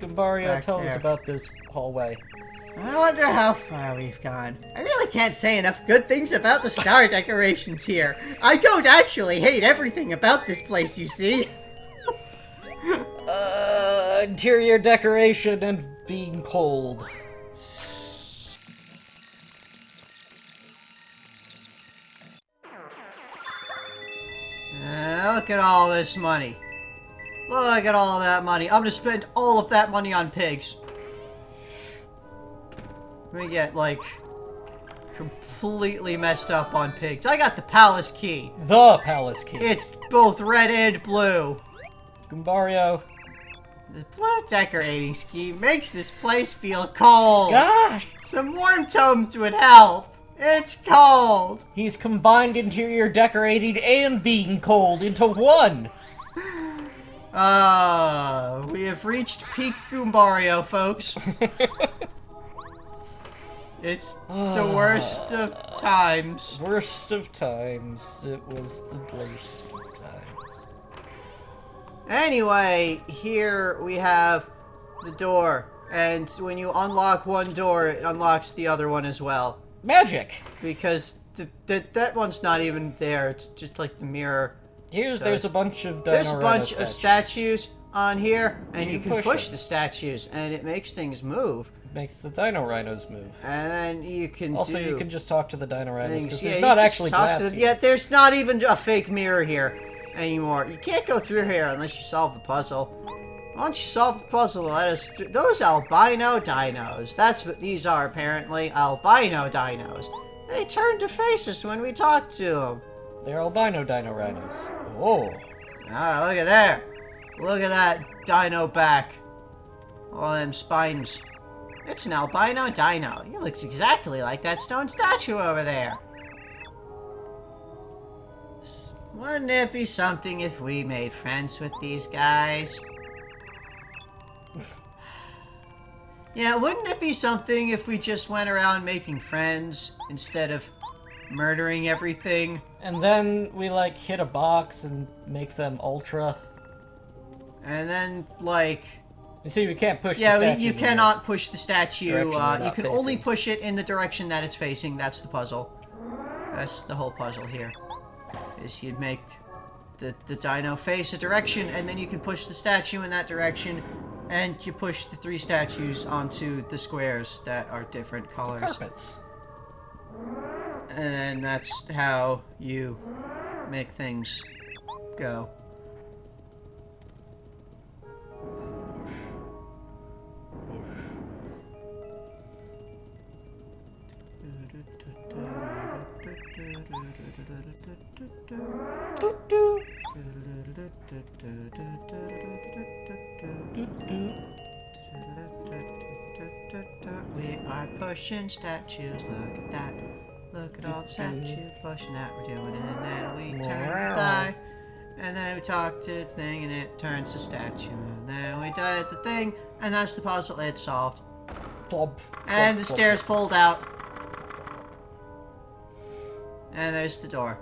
Gumbario, tell us about this hallway. I wonder how far we've gone. I really can't say enough good things about the star decorations here. I don't actually hate everything about this place, you see. Interior decoration and being cold. Look at all this money. Look at all that money. I'm gonna spend all of that money on pigs. We get, like, completely messed up on pigs. I got the palace key. The palace key. It's both red and blue. Gumbario. The blue decorating scheme makes this place feel cold. Gosh! Some warm tones would help. It's cold. He's combined interior decorating and being cold into one. We have reached peak Goombario, folks. It's the worst of times. Worst of times. It was the worst of times. Anyway, here we have the door. And when you unlock one door, it unlocks the other one as well. Magic! Because that one's not even there. It's just like the mirror. There's a bunch of Dino There's a bunch Rhino of statues on here, and you can push them. the statues, and it makes things move. Makes the Dino Rhinos move. And then you can Also, you can just talk to the Dino Rhinos, because Yeah, there's you not can actually talk to glass them. here. Yeah, there's not even a fake mirror here anymore. You can't go through here unless you solve the puzzle. Once you solve the puzzle, let us through. Those albino dinos. That's what these are, apparently. Albino dinos. They turn to faces when we talk to them. They're albino Dino Rhinos. Oh. Ah, look at there. Look at that dino back. All them spines. It's an albino dino. He looks exactly like that stone statue over there. Wouldn't it be something if we made friends with these guys? Yeah, wouldn't it be something if we just went around making friends instead of murdering everything? And then we, like, hit a box and make them ultra. And then, like... You see, we can't push the statue. Yeah, you cannot push the statue. You can only facing. push it in the direction that it's facing. That's the puzzle. That's the whole puzzle here. Is you'd make the dino face a direction, and then you can push the statue in that direction, and you push the three statues onto the squares that are different colors. The carpets. And that's how you make things go. We are pushing statues, look at that. Look at all the statues pushing that we're doing it. And then we turn the thigh. And then we talk to the thing and it turns the statue. And then we did the thing and that's the puzzle. It's solved. Plop, And the plop. stairs fold out. And there's the door.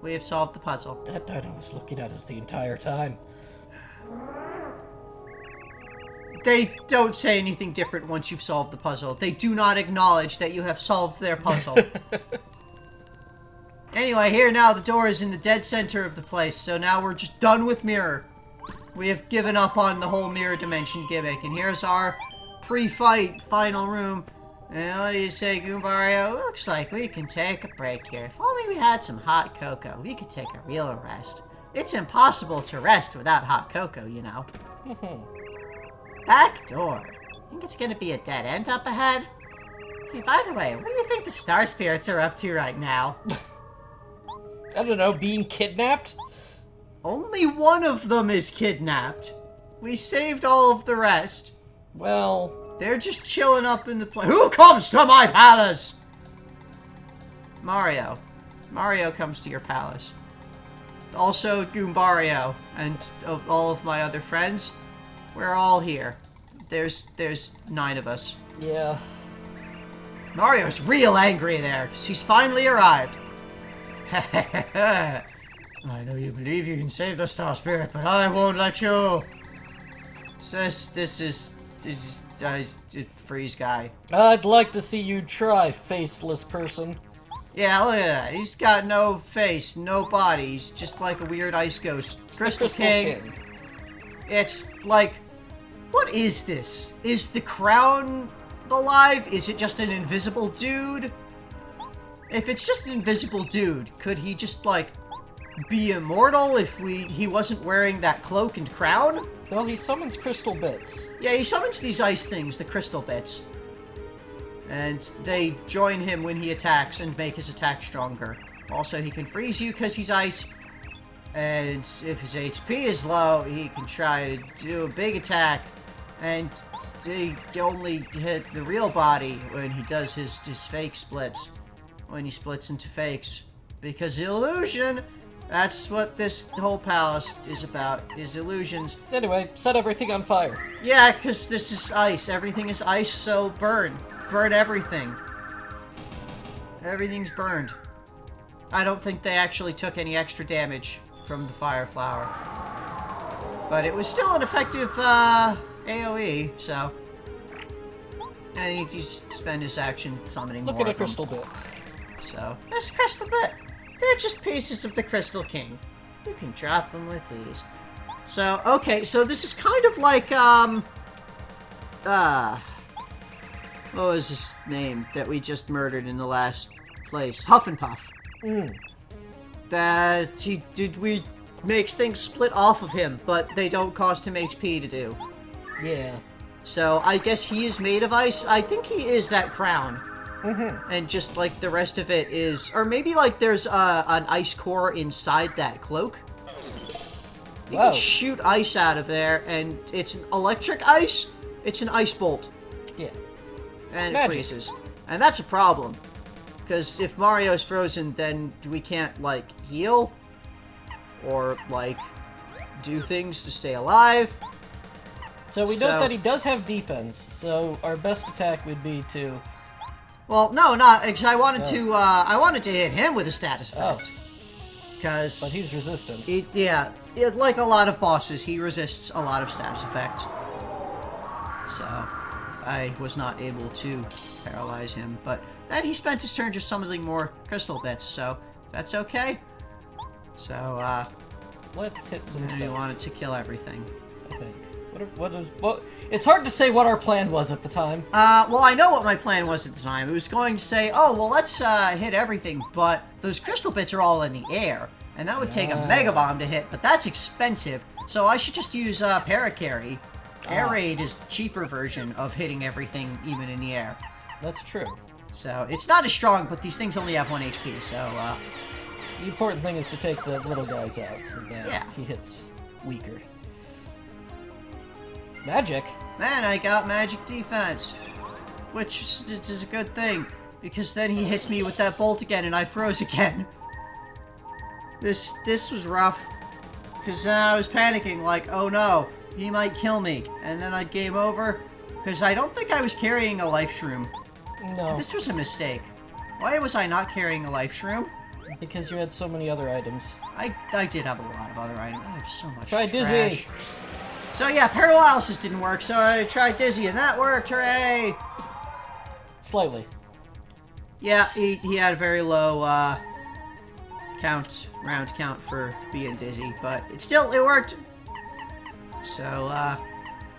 We have solved the puzzle. That dino was looking at us the entire time. They don't say anything different once you've solved the puzzle. They do not acknowledge that you have solved their puzzle. Anyway, here now the door is in the dead center of the place, so now we're just done with mirror. We have given up on the whole mirror dimension gimmick, and here's our pre-fight final room. And what do you say, Goombario? Looks like we can take a break here. If only we had some hot cocoa, we could take a real rest. It's impossible to rest without hot cocoa, you know. Back door. Think it's gonna be a dead end up ahead? Hey, by the way, what do you think the star spirits are up to right now? I don't know, being kidnapped? Only one of them is kidnapped. We saved all of the rest. Well... They're just chilling up in the place. Who comes to my palace? Mario. Mario comes to your palace. Also Goombario and all of my other friends. We're all here. There's 9 of us. Yeah. Mario's real angry there, because he's finally arrived. I know you believe you can save the Star Spirit, but I won't let you. This is freeze guy. I'd like to see you try, faceless person. Yeah, look at that. He's got no face, no body. He's just like a weird ice ghost. Crystal King. It's like, what is this? Is the crown alive? Is it just an invisible dude? If it's just an invisible dude, could he just, like, be immortal if he wasn't wearing that cloak and crown? Well, he summons crystal bits. Yeah, he summons these ice things, the crystal bits. And they join him when he attacks and make his attack stronger. Also, he can freeze you because he's ice. And if his HP is low, he can try to do a big attack. And he only hit the real body when he does his fake splits. When he splits into fakes. Because illusion, that's what this whole palace is about, is illusions. Anyway, set everything on fire. Yeah, because this is ice. Everything is ice, so burn. Burn everything. Everything's burned. I don't think they actually took any extra damage from the fire flower. But it was still an effective AoE, so... And he just spend his action summoning more. Look at a crystal bit. So, this crystal bit. They're just pieces of the Crystal King. You can drop them with these. So, okay, so this is kind of like, what was his name that we just murdered in the last place? Huff and Puff. We makes things split off of him, but they don't cost him HP to do. Yeah. So, I guess he is made of ice. I think he is that crown. And just, like, the rest of it is... Or maybe, like, there's an ice core inside that cloak. You can shoot ice out of there, and it's an electric ice. It's an ice bolt. Yeah. And it freezes. And that's a problem. Because if Mario's frozen, then we can't, like, heal. Or, like, do things to stay alive. So we note that he does have defense, so our best attack would be to... Well, no, not because I wanted to hit him with a status effect. Because but he's resistant. Like a lot of bosses, he resists a lot of status effects. So I was not able to paralyze him, but then he spent his turn just summoning more crystal bits, so that's okay. So let's hit some stuff. We wanted to kill everything, I think. What? It's hard to say what our plan was at the time. Well, I know what my plan was at the time. It was going to say, oh, well, let's hit everything, but those crystal bits are all in the air, and that would take a Mega Bomb to hit, but that's expensive, so I should just use Paracarry. Air Raid is the cheaper version of hitting everything, even in the air. That's true. So, it's not as strong, but these things only have 1 HP, so, The important thing is to take the little guys out, so that he hits weaker. Magic? Man, I got magic defense. Which is a good thing. Because then he hits me with that bolt again and I froze again. This was rough. Because then I was panicking like, oh no, he might kill me. And then I'd game over. Because I don't think I was carrying a life shroom. No. This was a mistake. Why was I not carrying a life shroom? Because you had so many other items. I did have a lot of other items. I have so much Try trash. Dizzy! So yeah, paralysis didn't work, so I tried Dizzy, and that worked, hooray! Slightly. Yeah, he had a very low, round count for being Dizzy, but it worked! So,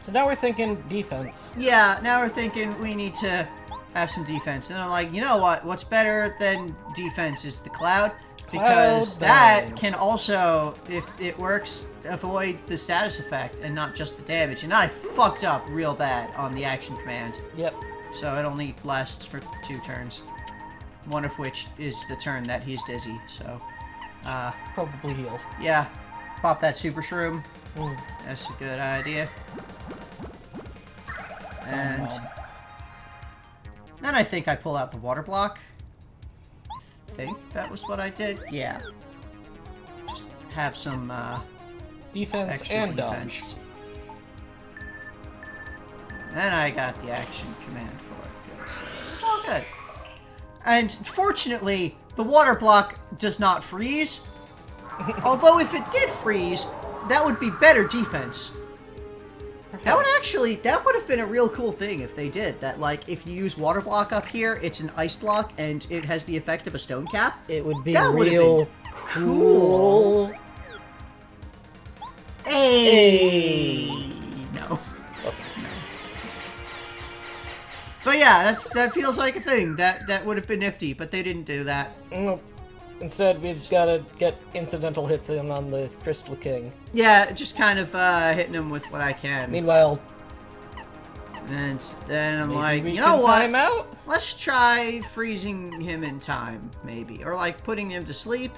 So now we're thinking defense. Yeah, now we're thinking we need to have some defense. And I'm like, you know what? What's better than defense is the cloud. Because that can also, if it works, avoid the status effect and not just the damage. And I fucked up real bad on the action command. Yep. So it only lasts for 2 turns. One of which is the turn that he's dizzy, so... Probably heal. Yeah. Pop that super shroom. That's a good idea. And... then I think I pull out the water block. I think that was what I did. Yeah. Just have some, defense and dodge. And I got the action command for it. Good. So it's all good. And fortunately, the water block does not freeze. Although if it did freeze, that would be better defense. That would have been a real cool thing if they did. That, like, if you use water block up here, it's an ice block, and it has the effect of a stone cap. It would be That real cool. Hey! No. Okay. But yeah, that feels like a thing. That would have been nifty, but they didn't do that. Nope. Instead, we've got to get incidental hits in on the Crystal King. Yeah, just kind of hitting him with what I can. Meanwhile, and then I'm like, we you know can what? time out? Let's try freezing him in time, maybe. Or like putting him to sleep.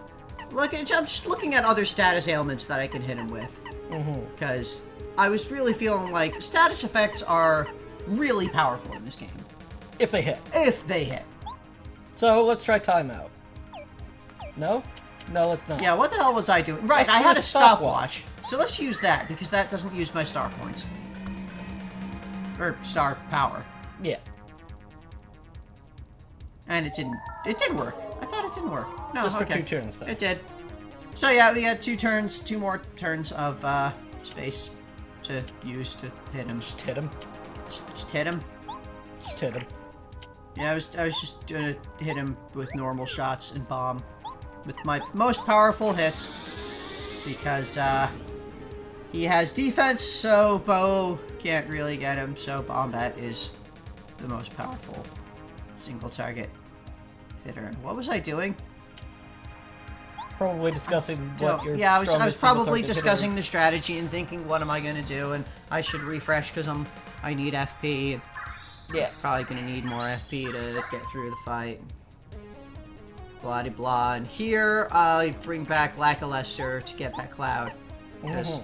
I'm just looking at other status ailments that I can hit him with. Because I was really feeling like status effects are really powerful in this game. If they hit. If they hit. So, let's try timeout. No? No, let's not. Yeah, what the hell was I doing? Right, Let's I do had a a stopwatch. So let's use that, because that doesn't use my star points. Or star power. Yeah. And it did work. I thought it didn't work. No, Just for okay. 2 turns, though. It did. So yeah, we had 2 more turns of space to use to hit him. Just hit him. Just hit him. Just hit him. Yeah, I was just gonna hit him with normal shots and bomb. With my most powerful hits. Because he has defense, so bow can't really get him, so Bombat is the most powerful single target hitter. And what was I doing? Probably discussing what your yeah, I was strongest probably single-target discussing hitter the is. strategy and thinking, what am I gonna do? And I should refresh because I need FP. And Yeah. probably gonna need more FP to get through the fight. Blah de blah. And here I bring back Lackluster to get that cloud. Because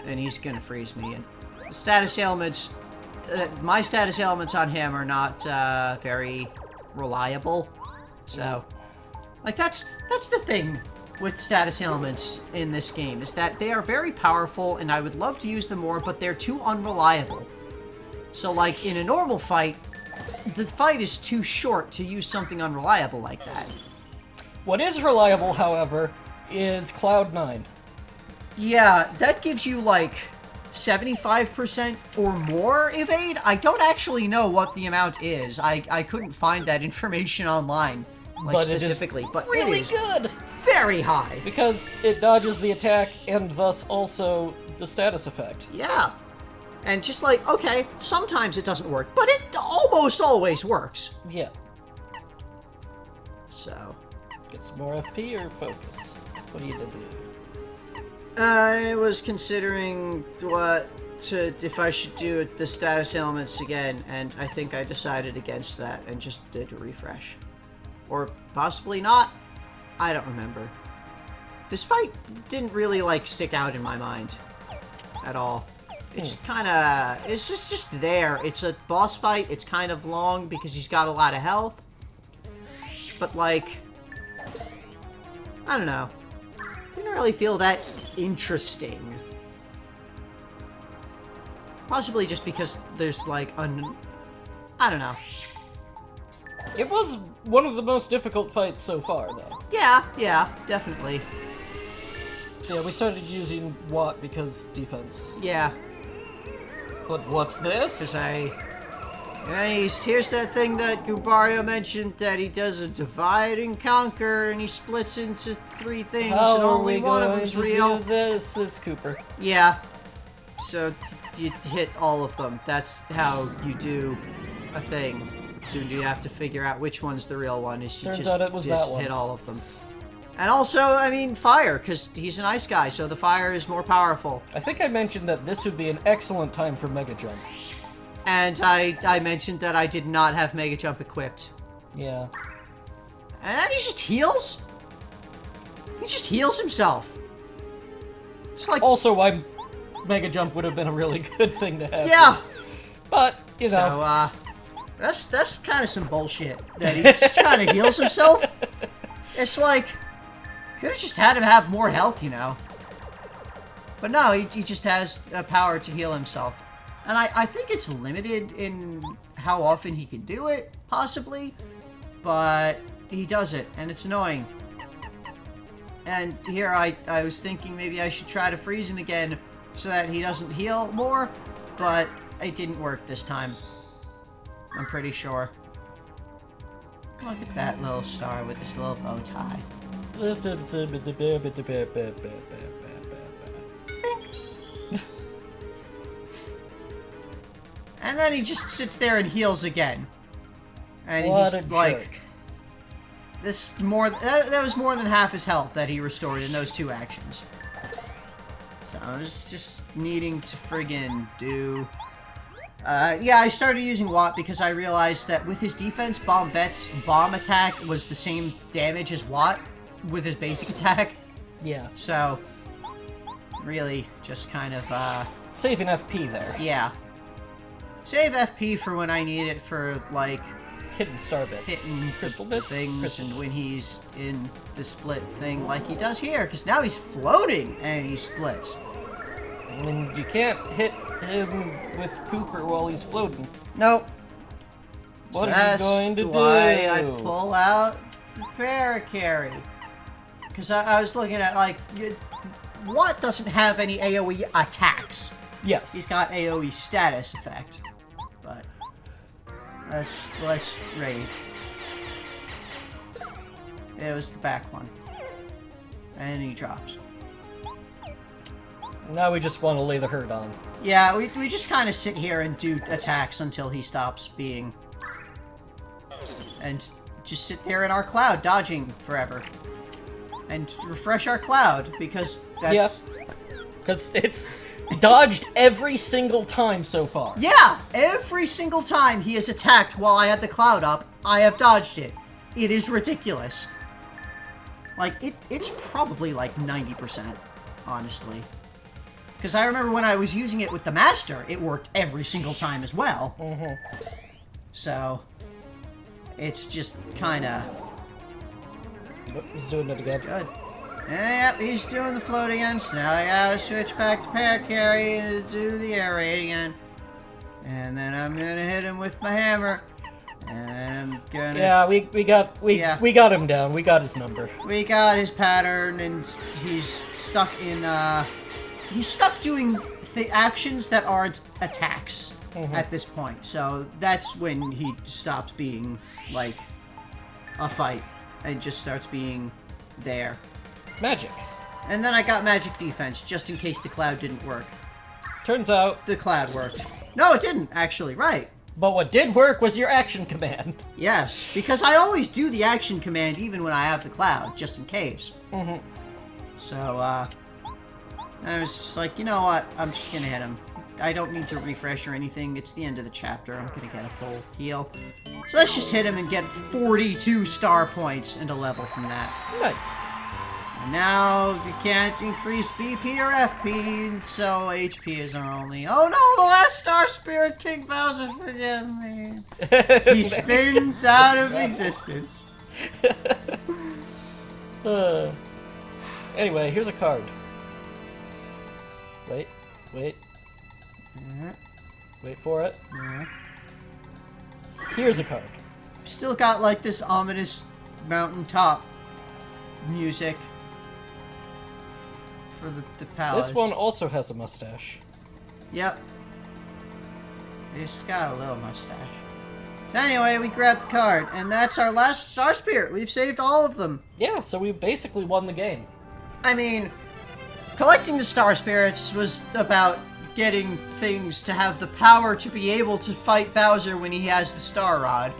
then he's gonna freeze me. And status ailments, my status ailments on him are not very reliable. So, like that's the thing with status ailments in this game, is that they are very powerful and I would love to use them more, but they're too unreliable. So like in a normal fight, the fight is too short to use something unreliable like that. What is reliable, however, is Cloud9. Yeah, that gives you like 75% or more evade. I don't actually know what the amount is. I couldn't find that information online, like But specifically. But Really it is good! very high. Because it dodges the attack and thus also the status effect. Yeah. And just like, okay, sometimes it doesn't work, but it almost always works. Yeah. So, Get some more FP or focus? What do you do? I was considering if I should do the status elements again, and I think I decided against that and just did a refresh. Or possibly not. I don't remember. This fight didn't really, like, stick out in my mind at all. It's just kind of... It's just there. It's a boss fight. It's kind of long because he's got a lot of health. But, like... I don't know. Didn't really feel that interesting. Possibly just because there's, like, I don't know. It was one of the most difficult fights so far, though. Yeah, definitely. Yeah, we started using Watt because defense. Yeah. But what's this? Because here's that thing that Gubario mentioned, that he does a divide and conquer, and he splits into 3 things, How and are only we one of going them's to real. do this? It's Cooper. Yeah. So you hit all of them. That's how you do a thing. So you have to figure out which one's the real one. Is you Turns just, out it was just that one. hit all of them. And also, I mean, fire, because he's an ice guy, so the fire is more powerful. I think I mentioned that this would be an excellent time for Mega Jump. And I mentioned that I did not have Mega Jump equipped. Yeah. And then he just heals? He just heals himself. It's like... Also, why Mega Jump would have been a really good thing to have. Yeah! But, you know. So, that's kind of some bullshit. That he just kind of heals himself. It's like... Could have just had him have more health, you know. But no, he just has a power to heal himself. And I think it's limited in how often he can do it, possibly. But he does it, and it's annoying. And here I was thinking maybe I should try to freeze him again so that he doesn't heal more. but it didn't work this time. I'm pretty sure. Look at that little star with this little bow tie. And then he just sits there and heals again. And What he's a like, jerk. that was more than half his health that he restored in those 2 actions. So I was just needing to friggin' do. Yeah, I started using Watt because I realized that with his defense, Bombette's bomb attack was the same damage as Watt with his basic attack. Yeah. So, really, just kind of, Saving FP there. yeah. Save FP for when I need it for, like, Hidden star bits. hitting Crystal bits? things Crystal and when bits. he's in the split thing like he does here, because now he's floating and he splits. And you can't hit him with Cooper while he's floating. Nope. What So are you that's going to do? why I pull out the Paracarry. Because I was looking at, like, Watt doesn't have any AoE attacks. Yes. He's got AoE status effect. But let's raid. It was the back one. And he drops. Now we just want to lay the hurt on. Yeah, we just kind of sit here and do attacks until he stops being... And just sit there in our cloud, dodging forever. And refresh our cloud, because that's... Because it's dodged every single time so far. Yeah! Every single time he has attacked while I had the cloud up, I have dodged it. It is ridiculous. Like, it's probably like 90%, honestly. Because I remember when I was using it with the Master, it worked every single time as well. Mm-hmm. So, it's just kind of... Oh, he's doing it again. Good. Yep, he's doing the float again, so now I gotta switch back to Paracarry and do the air raid again. And then I'm gonna hit him with my hammer. And I'm gonna... Yeah, we got him down. We got his number. We got his pattern, and he's stuck in, he's stuck doing the actions that aren't attacks at this point. So that's when he stops being, like, a fight, and just starts being there. Magic. And then I got magic defense, just in case the cloud didn't work. Turns out, The cloud worked. No, it didn't, actually, right. but what did work was your action command. Yes, because I always do the action command even when I have the cloud, just in case. Mm-hmm. So, I was just like, you know what, I'm just gonna hit him. I don't need to refresh or anything, it's the end of the chapter, I'm gonna get a full heal. So let's just hit him and get 42 star points and a level from that. Nice. And now you can't increase BP or FP, so HP is our only... Oh no, the last Star Spirit, King Bowser, forgive me. He spins out of existence. Anyway, here's a card. Wait. Wait for it. Here's a card. Still got like this ominous mountaintop music for the palace. This one also has a mustache. Yep. He's got a little mustache. Anyway, we grabbed the card, and that's our last Star Spirit. We've saved all of them. Yeah, so we basically won the game. I mean, collecting the Star Spirits was about getting things to have the power to be able to fight Bowser when he has the Star Rod.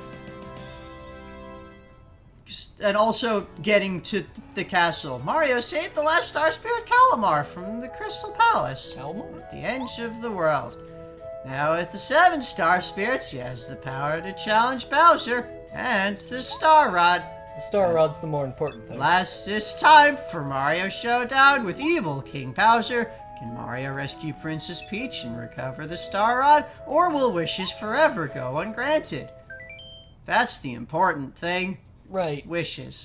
And also getting to the castle. Mario saved the last Star Spirit Calamar from the Crystal Palace. Calamar? At the edge of the world. Now with the 7 Star Spirits, he has the power to challenge Bowser and the Star Rod. The Star Rod's the more important thing. Last this time for Mario Showdown with evil King Bowser. Can Mario rescue Princess Peach and recover the Star Rod, or will wishes forever go ungranted? That's the important thing. Right. Wishes.